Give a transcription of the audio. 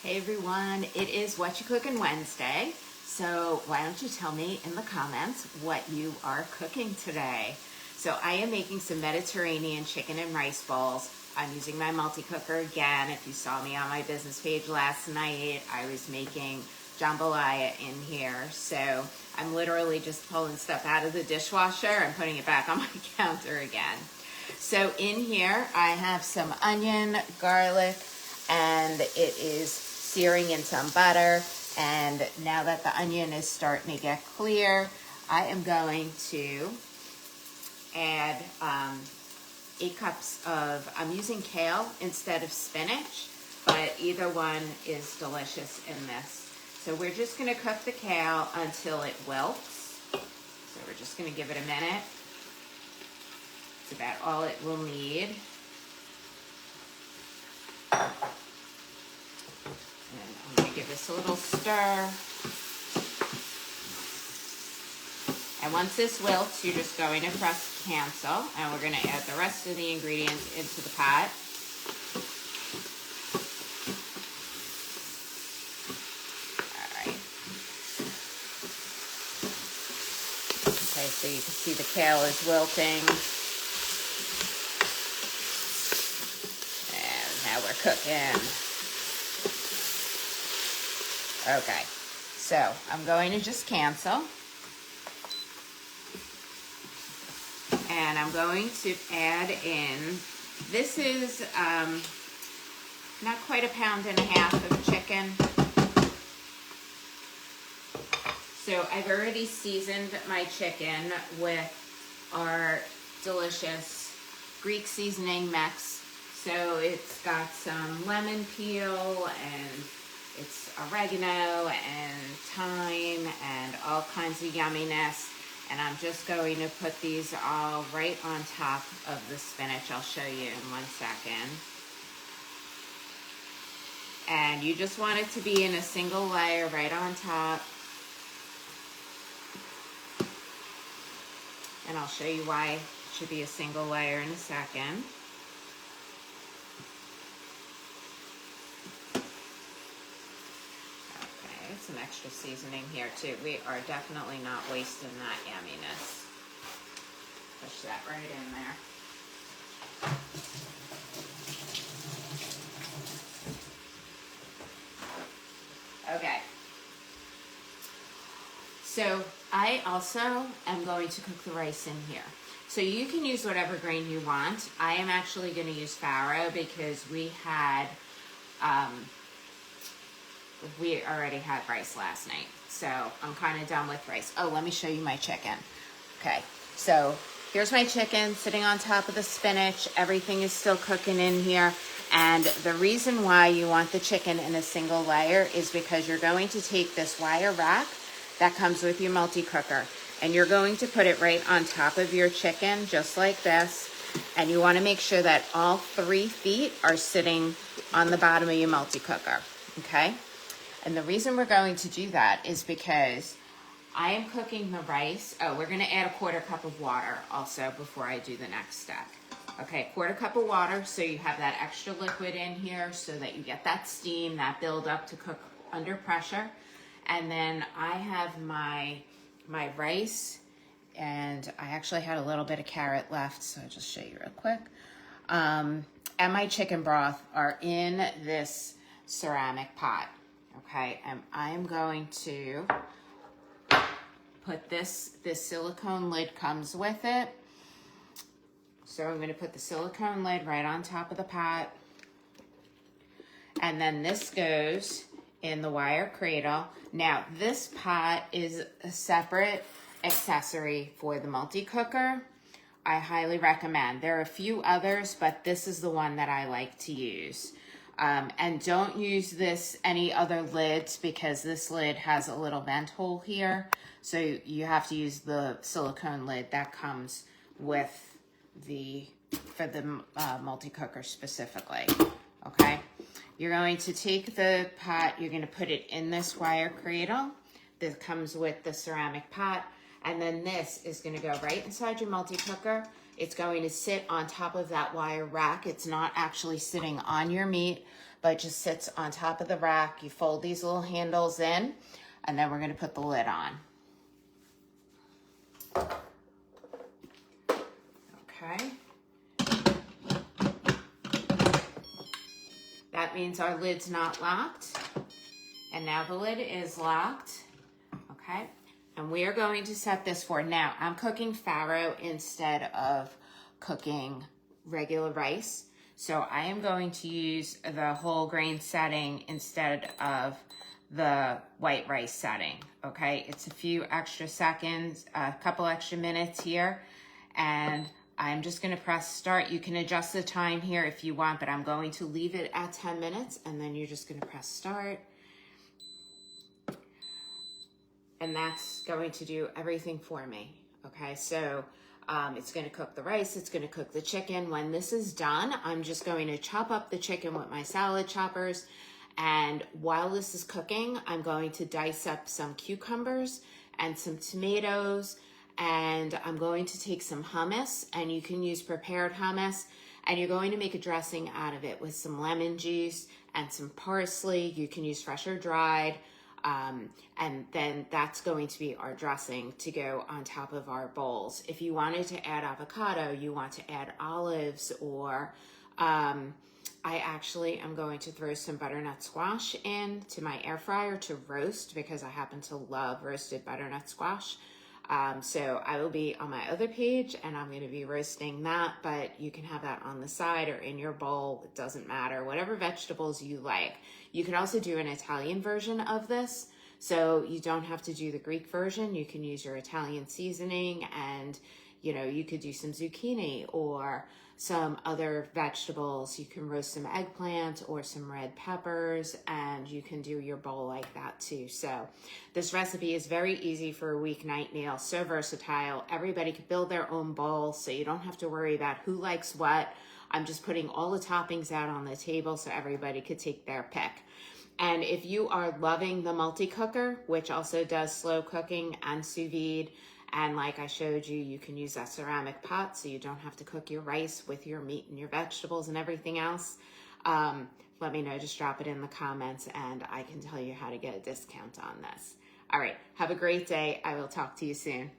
Hey everyone, it is What You Cooking Wednesday. So why don't you tell me in the comments what you are cooking today? So I am making some Mediterranean chicken and rice bowls. I'm using my multi-cooker again. If you saw me on my business page last night, I was making jambalaya in here. So I'm literally just pulling stuff out of the dishwasher and putting it back on my counter again. So in here I have some onion, garlic, and it is searing in some butter. And now that the onion is starting to get clear, I am going to add 8 cups of, I'm using kale instead of spinach, but either one is delicious in this. So we're just gonna cook the kale until it wilts. So we're just gonna give it a minute. It's about all it will need. And I'm going to give this a little stir. And once this wilts, you're just going to press cancel. And we're going to add the rest of the ingredients into the pot. Alright. Okay, so you can see the kale is wilting. And now we're cooking. Okay, so I'm going to just cancel. And I'm going to add in, this is not quite 1.5 pounds of chicken. So I've already seasoned my chicken with our delicious Greek seasoning mix. So it's got some lemon peel and it's oregano and thyme and all kinds of yumminess. And I'm just going to put these all right on top of the spinach. I'll show you in 1 second. And you just want it to be in a single layer right on top. And I'll show you why it should be a single layer in a second. Some extra seasoning here too. We are definitely not wasting that yumminess. Push that right in there. Okay. So I also am going to cook the rice in here. So you can use whatever grain you want. I am actually going to use farro because we already had rice last night, so I'm kind of done with rice. Oh, let me show you my chicken. Okay, so here's my chicken sitting on top of the spinach. Everything is still cooking in here, and the reason why you want the chicken in a single layer is because you're going to take this wire rack that comes with your multi-cooker, and you're going to put it right on top of your chicken, just like this, and you want to make sure that all 3 feet are sitting on the bottom of your multi-cooker, okay? And the reason we're going to do that is because I am cooking the rice. Oh, we're going to add a 1/4 cup of water also before I do the next step. Okay, 1/4 cup of water so you have that extra liquid in here so that you get that steam, that build up to cook under pressure. And then I have my rice, and I actually had a little bit of carrot left, so I'll just show you real quick. And my chicken broth are in this ceramic pot. Okay, and I'm going to put this silicone lid comes with it. So I'm going to put the silicone lid right on top of the pot. And then this goes in the wire cradle. Now, this pot is a separate accessory for the multi-cooker. I highly recommend. There are a few others, but this is the one that I like to use. And don't use any other lids because this lid has a little vent hole here. So you have to use the silicone lid that comes with for the multi-cooker specifically, okay? You're going to take the pot, you're going to put it in this wire cradle that comes with the ceramic pot, and then this is going to go right inside your multi-cooker. It's going to sit on top of that wire rack. It's not actually sitting on your meat, but just sits on top of the rack. You fold these little handles in, and then we're going to put the lid on. Okay. That means our lid's not locked. And now the lid is locked. Okay. And we are going to set this for, now I'm cooking farro instead of cooking regular rice. So I am going to use the whole grain setting instead of the white rice setting. Okay. It's a few extra seconds, a couple extra minutes here. And I'm just going to press start. You can adjust the time here if you want, but I'm going to leave it at 10 minutes, and then you're just going to press start. And that's going to do everything for me. Okay, so it's going to cook the rice, it's going to cook the chicken. When this is done, I'm just going to chop up the chicken with my salad choppers. And while this is cooking, I'm going to dice up some cucumbers and some tomatoes. And I'm going to take some hummus, and you can use prepared hummus, and you're going to make a dressing out of it with some lemon juice and some parsley. You can use fresh or dried, and then that's going to be our dressing to go on top of our bowls. If you wanted to add avocado, you want to add olives, or I actually am going to throw some butternut squash in to my air fryer to roast, because I happen to love roasted butternut squash. So I will be on my other page, and I'm going to be roasting that, but you can have that on the side or in your bowl. It doesn't matter, whatever vegetables you like. You can also do an Italian version of this. So you don't have to do the Greek version. You can use your Italian seasoning, and you could do some zucchini or some other vegetables. You can roast some eggplant or some red peppers, and you can do your bowl like that too. So this recipe is very easy for a weeknight meal, so versatile. Everybody could build their own bowl, so you don't have to worry about who likes what. I'm just putting all the toppings out on the table so everybody could take their pick. And if you are loving the multi-cooker, which also does slow cooking and sous vide, and like I showed you, you can use that ceramic pot so you don't have to cook your rice with your meat and your vegetables and everything else. Let me know, just drop it in the comments, and I can tell you how to get a discount on this. All right, have a great day. I will talk to you soon.